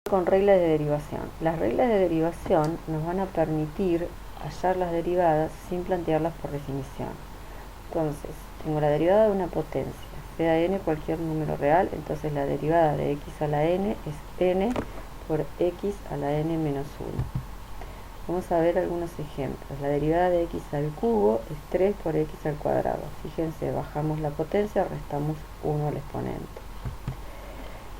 Con reglas de derivación. Las reglas de derivación nos van a permitir hallar las derivadas sin plantearlas por definición. Entonces, tengo la derivada de una potencia, sea n cualquier número real, entonces la derivada de x a la n es n por x a la n menos 1. Vamos a ver algunos ejemplos. La derivada de x al cubo es 3 por x al cuadrado. Fíjense, bajamos la potencia, restamos 1 al exponente.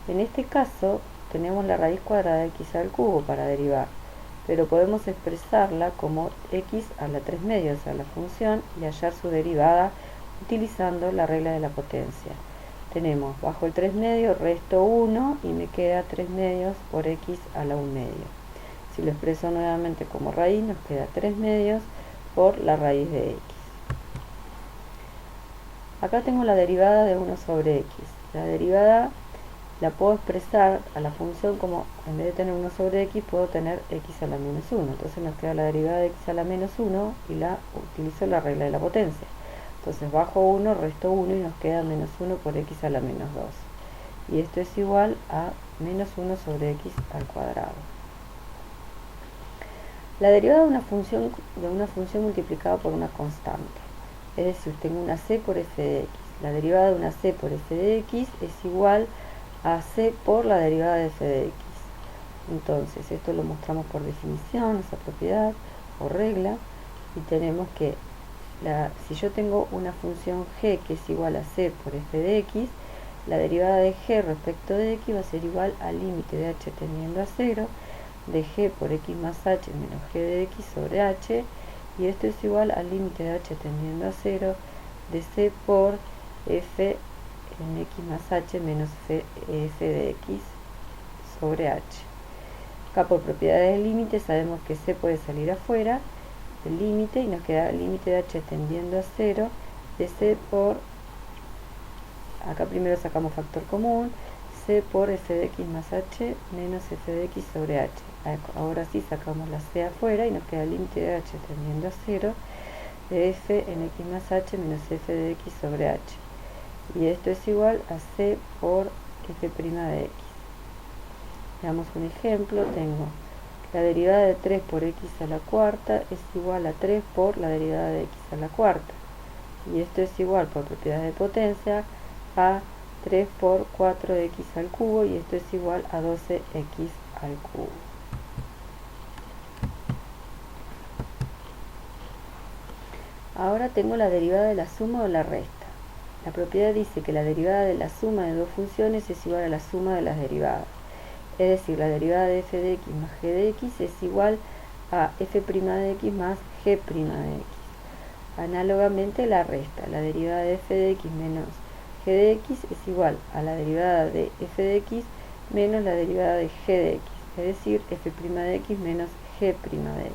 En este caso, tenemos la raíz cuadrada de x al cubo para derivar, pero podemos expresarla como x a la 3 medios a la función y hallar su derivada utilizando la regla de la potencia. Tenemos bajo el 3 medios, resto 1 y me queda 3 medios por x a la 1 medio. Si lo expreso nuevamente como raíz, nos queda 3 medios por la raíz de x. Acá tengo la derivada de 1 sobre x. La derivada la puedo expresar a la función como, en vez de tener 1 sobre x, puedo tener x a la menos 1. Entonces nos queda la derivada de x a la menos 1 y utilizo la regla de la potencia. Entonces bajo 1, resto 1 y nos queda menos 1 por x a la menos 2. Y esto es igual a menos 1 sobre x al cuadrado. La derivada de una función multiplicada por una constante. Es decir, tengo una c por f de x. La derivada de una c por f de x es igual a c por la derivada de f de x. Entonces, esto lo mostramos por definición, esa propiedad o regla, y tenemos que si yo tengo una función g que es igual a c por f de x, la derivada de g respecto de x va a ser igual al límite de h tendiendo a 0 de g por x más h menos g de x sobre h, y esto es igual al límite de h tendiendo a 0 de c por f en x más h menos f de x sobre h. Acá por propiedades del límite sabemos que c puede salir afuera del límite y nos queda el límite de h tendiendo a 0 de c por, acá primero sacamos factor común, c por f de x más h menos f de x sobre h. Ahora sí sacamos la c afuera y nos queda el límite de h tendiendo a 0 de f en x más h menos f de x sobre h. Y esto es igual a c por f' de x. Veamos un ejemplo. Tengo la derivada de 3 por x a la cuarta es igual a 3 por la derivada de x a la cuarta. Y esto es igual, por propiedad de potencia, a 3 por 4x al cubo, y esto es igual a 12x al cubo. Ahora tengo la derivada de la suma o la resta. La propiedad dice que la derivada de la suma de dos funciones es igual a la suma de las derivadas. Es decir, la derivada de f de x más g de x es igual a f' de x más g' de x. Análogamente la resta, la derivada de f de x menos g de x es igual a la derivada de f de x menos la derivada de g de x, es decir, f' de x menos g' de x.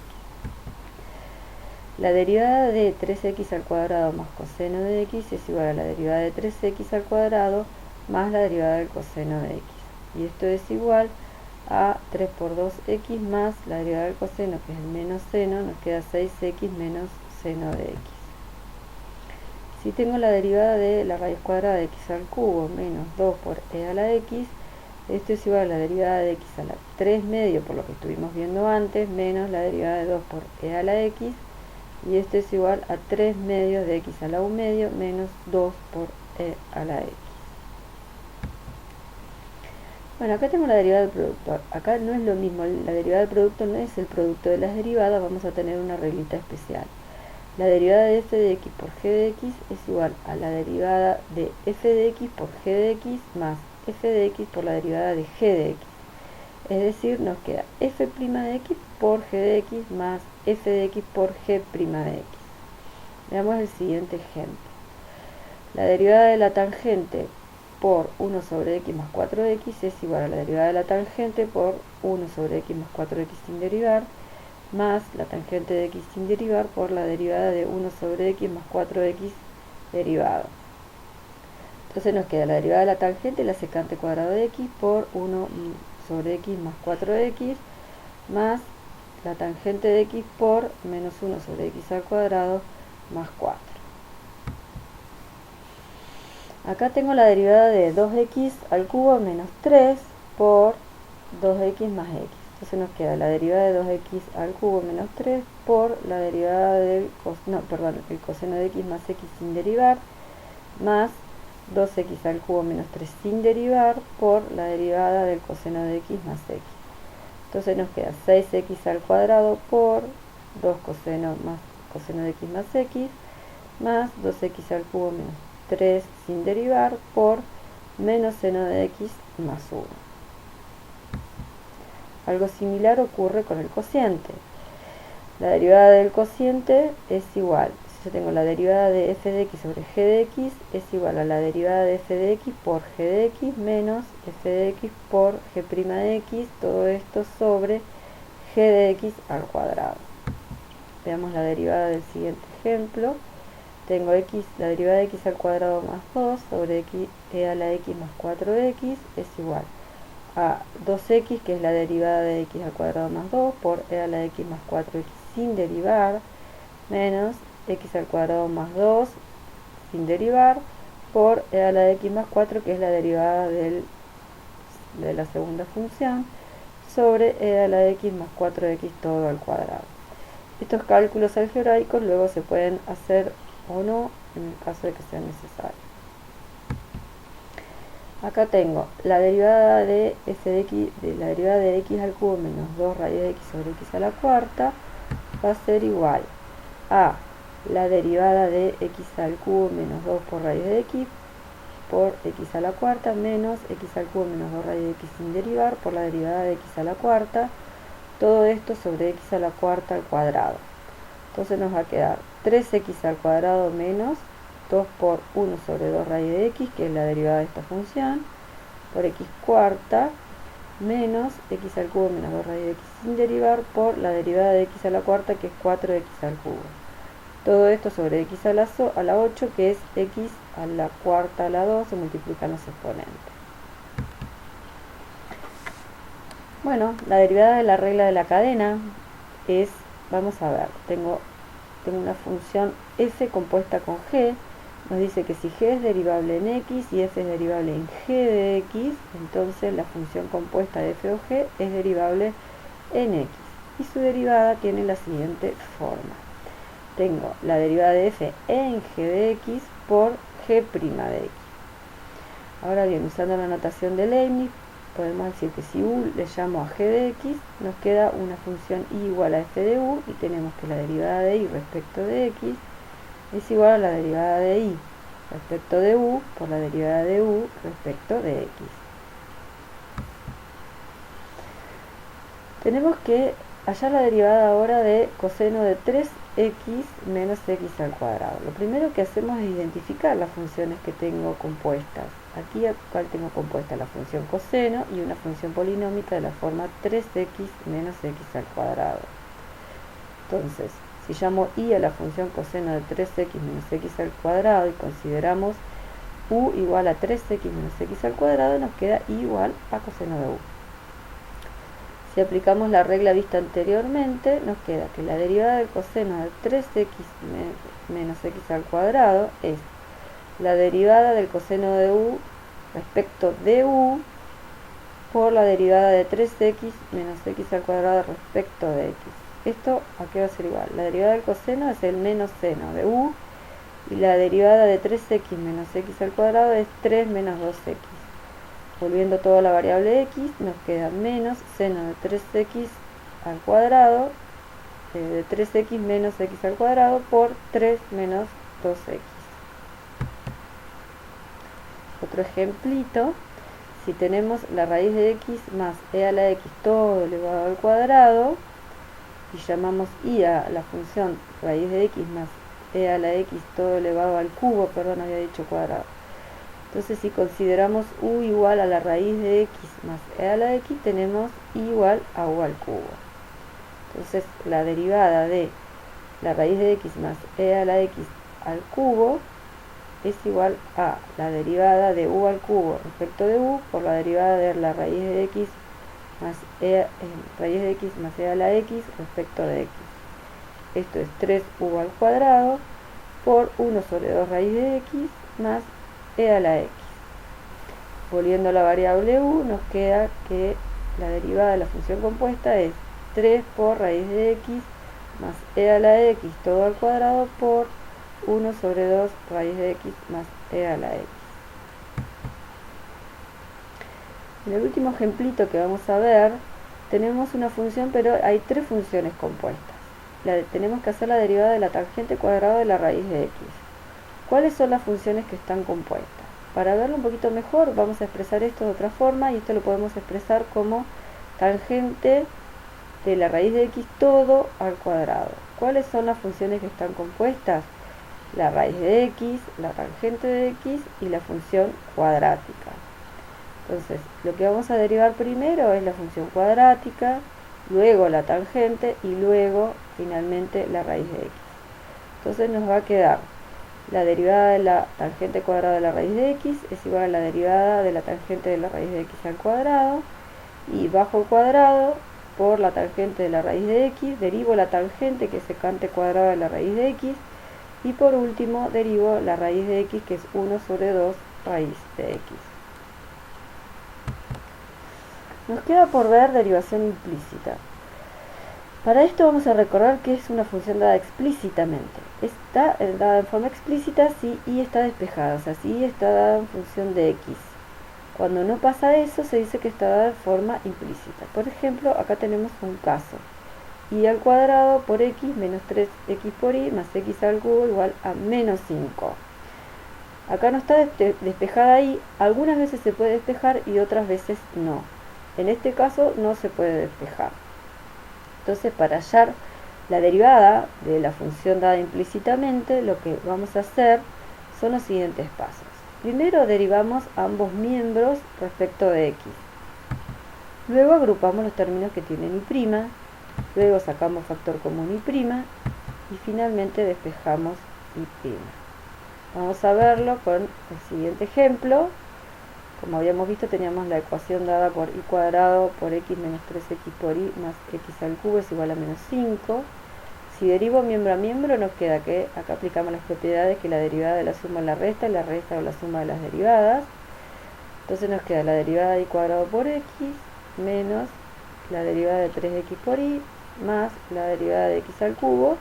La derivada de 3x al cuadrado más coseno de x es igual a la derivada de 3x al cuadrado más la derivada del coseno de x. Y esto es igual a 3 por 2x más la derivada del coseno, que es el menos seno, nos queda 6x menos seno de x. Si tengo la derivada de la raíz cuadrada de x al cubo menos 2 por e a la x, esto es igual a la derivada de x a la 3 medio, por lo que estuvimos viendo antes, menos la derivada de 2 por e a la x, y esto es igual a 3 medios de x a la 1 medio menos 2 por e a la x. Bueno, acá tengo la derivada del producto. Acá no es lo mismo, la derivada del producto no es el producto de las derivadas, vamos a tener una reglita especial. La derivada de f de x por g de x es igual a la derivada de f de x por g de x más f de x por la derivada de g de x. Es decir, nos queda f' de x por g de x más f de x por g' de x. Veamos el siguiente ejemplo. La derivada de la tangente por 1 sobre x más 4x es igual a la derivada de la tangente por 1 sobre x más 4x sin derivar, más la tangente de x sin derivar por la derivada de 1 sobre x más 4x derivado. Entonces nos queda la derivada de la tangente, la secante cuadrado de x, por 1 sobre x más 4x, más la tangente de x por menos 1 sobre x al cuadrado más 4. Acá tengo la derivada de 2x al cubo menos 3 por 2x más x. Entonces nos queda la derivada de 2x al cubo menos 3 por la derivada del el coseno de x más x sin derivar, más 2x al cubo menos 3 sin derivar por la derivada del coseno de x más x. Entonces nos queda 6x al cuadrado por 2 coseno más coseno de x más x, más 2x al cubo menos 3 sin derivar por menos seno de x más 1. Algo similar ocurre con el cociente. La derivada del cociente es igual, si yo tengo la derivada de f de x sobre g de x, es igual a la derivada de f de x por g de x menos f de x por g' de x, todo esto sobre g de x al cuadrado. Veamos la derivada del siguiente ejemplo. Tengo x, la derivada de x al cuadrado más 2 sobre x, e a la x más 4x es igual a 2x, que es la derivada de x al cuadrado más 2 por e a la x más 4x sin derivar, menos x al cuadrado más 2 sin derivar por e a la x más 4, que es la derivada de la segunda función, sobre e a la x más 4x todo al cuadrado. Estos cálculos algebraicos luego se pueden hacer o no en el caso de que sea necesario. Acá tengo la derivada de f de x, la derivada de x al cubo menos 2 raíz de x sobre x a la cuarta va a ser igual a la derivada de x al cubo menos 2 por raíz de x por x a la cuarta menos x al cubo menos 2 raíz de x sin derivar por la derivada de x a la cuarta, todo esto sobre x a la cuarta al cuadrado. Entonces nos va a quedar 3x al cuadrado menos 2 por 1 sobre 2 raíz de x, que es la derivada de esta función, por x cuarta, menos x al cubo menos 2 raíz de x sin derivar por la derivada de x a la cuarta, que es 4x al cubo. Todo esto sobre x a la 8, que es x a la cuarta a la 2, se multiplican los exponentes. Bueno, la derivada de la regla de la cadena es, vamos a ver, tengo una función f compuesta con g, nos dice que si g es derivable en x y f es derivable en g de x, entonces la función compuesta de f o g es derivable en x. Y su derivada tiene la siguiente forma. Tengo la derivada de f en g de x por g' de x. Ahora bien, usando la notación de Leibniz, podemos decir que si u le llamo a g de x, nos queda una función y igual a f de u, y tenemos que la derivada de y respecto de x es igual a la derivada de y respecto de u por la derivada de u respecto de x. Tenemos que hallar la derivada ahora de coseno de 3x menos x al cuadrado. Lo primero que hacemos es identificar las funciones que tengo compuestas. Aquí actual tengo compuesta la función coseno y una función polinómica de la forma 3x menos x al cuadrado. Entonces, si llamo y a la función coseno de 3x menos x al cuadrado y consideramos u igual a 3x menos x al cuadrado, nos queda y igual a coseno de u. Si aplicamos la regla vista anteriormente, nos queda que la derivada del coseno de 3x menos x al cuadrado es la derivada del coseno de u respecto de u por la derivada de 3x menos x al cuadrado respecto de x. Esto a qué va a ser igual. La derivada del coseno es el menos seno de u y la derivada de 3x menos x al cuadrado es 3 menos 2x. Volviendo toda la variable x, nos queda menos seno de 3x al cuadrado, de 3x menos x al cuadrado por 3 menos 2x. Otro ejemplito, si tenemos la raíz de x más e a la x todo elevado al cuadrado, y llamamos y a la función raíz de x más e a la x todo elevado al cubo, perdón, había dicho cuadrado. Entonces, si consideramos u igual a la raíz de x más e a la x, tenemos y igual a u al cubo. Entonces, la derivada de la raíz de x más e a la x al cubo es igual a la derivada de u al cubo respecto de u por la derivada de la raíz de x más raíz de x más e a la x respecto de x. Esto es 3u al cuadrado por 1 sobre 2 raíz de x más e a la x. Volviendo a la variable u, nos queda que la derivada de la función compuesta es 3 por raíz de x más e a la x todo al cuadrado por 1 sobre 2 raíz de x más e a la x. En el último ejemplito que vamos a ver, tenemos una función, pero hay tres funciones compuestas. Tenemos que hacer la derivada de la tangente cuadrada de la raíz de x. ¿Cuáles son las funciones que están compuestas? Para verlo un poquito mejor, vamos a expresar esto de otra forma, y esto lo podemos expresar como tangente de la raíz de x todo al cuadrado. ¿Cuáles son las funciones que están compuestas? La raíz de x, la tangente de x y la función cuadrática. Entonces, lo que vamos a derivar primero es la función cuadrática, luego la tangente y luego, finalmente, la raíz de x. Entonces nos va a quedar la derivada de la tangente cuadrada de la raíz de x es igual a la derivada de la tangente de la raíz de x al cuadrado, y bajo el cuadrado por la tangente de la raíz de x, derivo la tangente que es secante cuadrada de la raíz de x, y por último derivo la raíz de x que es 1 sobre 2 raíz de x. Nos queda por ver derivación implícita. Para esto vamos a recordar que es una función dada explícitamente. Está dada en forma explícita sí, y está despejada, o sea, sí está dada en función de x. Cuando no pasa eso, se dice que está dada en forma implícita. Por ejemplo, acá tenemos un caso. Y al cuadrado por x menos 3x por y más x al cubo igual a menos 5. Acá no está despejada y algunas veces se puede despejar y otras veces no. En este caso no se puede despejar. Entonces, para hallar la derivada de la función dada implícitamente, lo que vamos a hacer son los siguientes pasos. Primero derivamos ambos miembros respecto de x. Luego agrupamos los términos que tienen y', luego sacamos factor común y', y finalmente despejamos y'. Vamos a verlo con el siguiente ejemplo. Como habíamos visto, teníamos la ecuación dada por y cuadrado por x menos 3x por y más x al cubo es igual a menos 5. Si derivo miembro a miembro, nos queda que acá aplicamos las propiedades que la derivada de la suma de la resta y la resta o la suma de las derivadas. Entonces nos queda la derivada de y cuadrado por x menos la derivada de 3x por y más la derivada de x al cubo.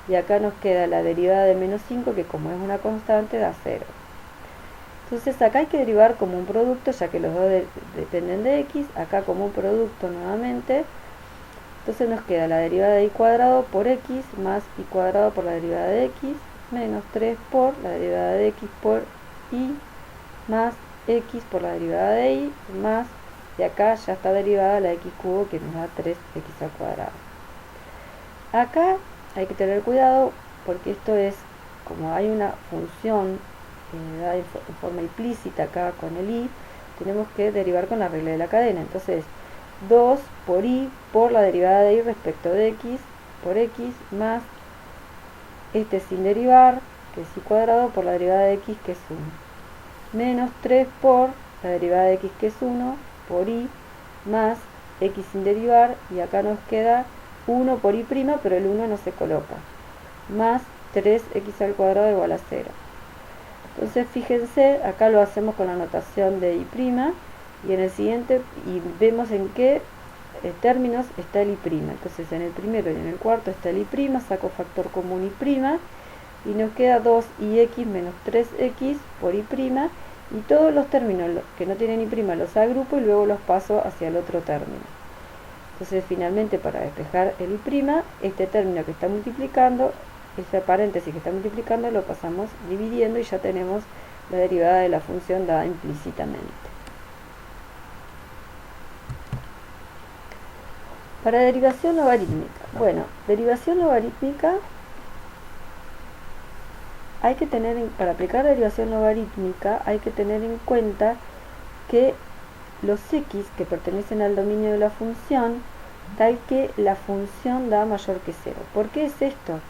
Y acá nos queda la derivada de menos 5, que como es una constante da 0. Entonces acá hay que derivar como un producto, ya que los dos dependen de x, acá como un producto nuevamente. Entonces nos queda la derivada de y cuadrado por x más y cuadrado por la derivada de x menos 3 por la derivada de x por y más x por la derivada de y más, y acá ya está derivada la x cubo que nos da 3x al cuadrado. Acá hay que tener cuidado porque esto es, como hay una función dada en forma implícita acá con el y, tenemos que derivar con la regla de la cadena. Entonces 2 por y por la derivada de y respecto de x por x más este sin derivar, que es y cuadrado por la derivada de x que es 1, menos 3 por la derivada de x que es 1 por y más x sin derivar, y acá nos queda 1 por y', pero el 1 no se coloca, más 3x al cuadrado igual a 0. Entonces fíjense, acá lo hacemos con la notación de y', y en el siguiente, y vemos en qué términos está el y'. Entonces en el primero y en el cuarto está el y', saco factor común y', y nos queda 2x menos 3x por y', y todos los términos que no tienen y' los agrupo y luego los paso hacia el otro término. Entonces finalmente, para despejar el y', este término que está multiplicando, este paréntesis que está multiplicando, lo pasamos dividiendo y ya tenemos la derivada de la función dada implícitamente. Para derivación logarítmica. Bueno, derivación logarítmica hay que tener, para aplicar derivación logarítmica hay que tener en cuenta que los x que pertenecen al dominio de la función, tal que la función da mayor que 0. ¿Por qué es esto?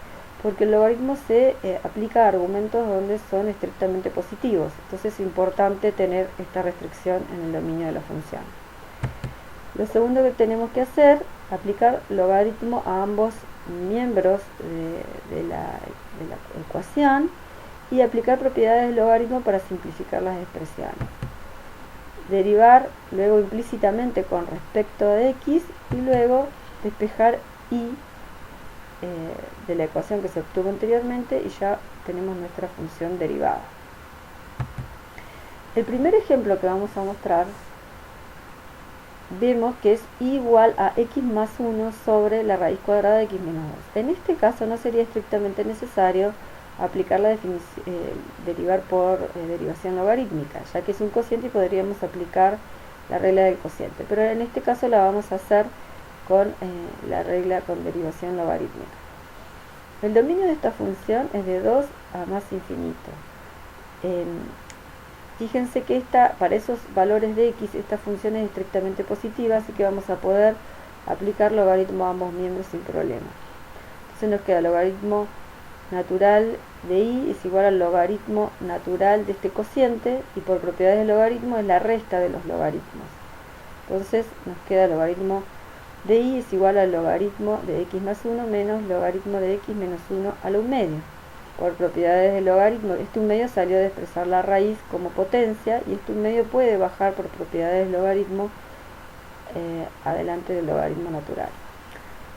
Porque el logaritmo se aplica a argumentos donde son estrictamente positivos. Entonces es importante tener esta restricción en el dominio de la función. Lo segundo que tenemos que hacer, aplicar logaritmo a ambos miembros de la ecuación y aplicar propiedades del logaritmo para simplificar las expresiones. derivar luego implícitamente con respecto a x y luego despejar y de la ecuación que se obtuvo anteriormente y ya tenemos nuestra función derivada. El primer ejemplo que vamos a mostrar vemos que es igual a x más 1 sobre la raíz cuadrada de x menos 2. En este caso no sería estrictamente necesario aplicar la derivar por derivación logarítmica, ya que es un cociente y podríamos aplicar la regla del cociente, pero en este caso la vamos a hacer con la regla con derivación logarítmica. El dominio de esta función es de 2 a más infinito. Fíjense que para esos valores de x esta función es estrictamente positiva, así que vamos a poder aplicar logaritmo a ambos miembros sin problema. Entonces nos queda logaritmo natural de y es igual al logaritmo natural de este cociente, y por propiedades del logaritmo es la resta de los logaritmos. Entonces nos queda logaritmo de y es igual al logaritmo de x más 1 menos logaritmo de x menos 1 a la 1 medio. Por propiedades del logaritmo, este 1 medio salió de expresar la raíz como potencia, y este 1 medio puede bajar por propiedades del logaritmo adelante del logaritmo natural.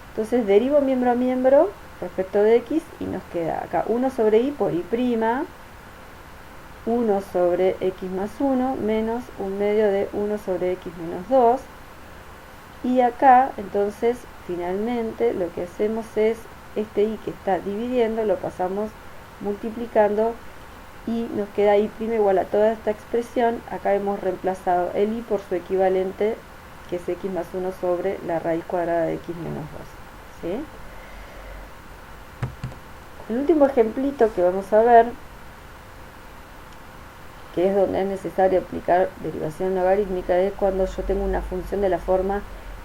Entonces derivo miembro a miembro respecto de x y nos queda acá 1 sobre y por y', 1 sobre x más 1 menos 1 medio de 1 sobre x menos 2, y acá entonces finalmente lo que hacemos es este y que está dividiendo lo pasamos multiplicando y nos queda y' igual a toda esta expresión. Acá hemos reemplazado el y por su equivalente, que es x más 1 sobre la raíz cuadrada de x menos 2. ¿Sí? El último ejemplito que vamos a ver, que es donde es necesario aplicar derivación logarítmica, es cuando yo tengo una función de la forma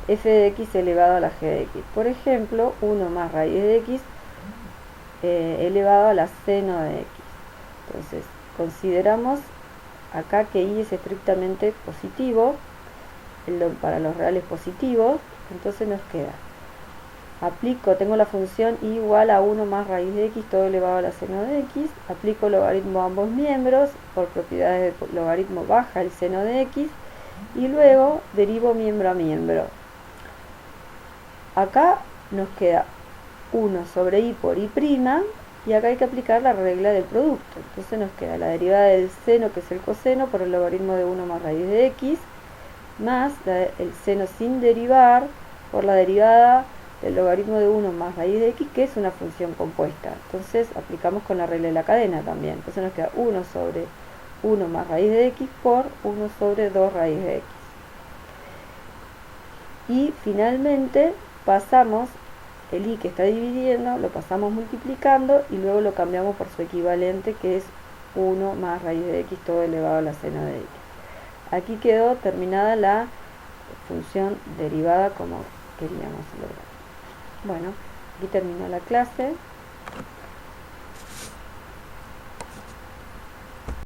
f de x elevado a la g de x. Por ejemplo, 1 más raíz de x elevado a la seno de x. Entonces, consideramos acá que y es estrictamente positivo, para los reales positivos. Entonces nos queda, tengo la función y igual a 1 más raíz de x todo elevado a la seno de x, aplico logaritmo a ambos miembros, por propiedades de logaritmo baja el seno de x, y luego derivo miembro a miembro. Acá nos queda 1 sobre y por y', y acá hay que aplicar la regla del producto. Entonces nos queda la derivada del seno, que es el coseno, por el logaritmo de 1 más raíz de x, más el seno sin derivar por la derivada del logaritmo de 1 más raíz de x, que es una función compuesta. Entonces aplicamos con la regla de la cadena también. Entonces nos queda 1 sobre 1 más raíz de x por 1 sobre 2 raíz de x. Y finalmente pasamos el y que está dividiendo, lo pasamos multiplicando y luego lo cambiamos por su equivalente, que es 1 más raíz de x todo elevado a la seno de x. Aquí quedó terminada la función derivada como queríamos lograr. Bueno, aquí terminó la clase.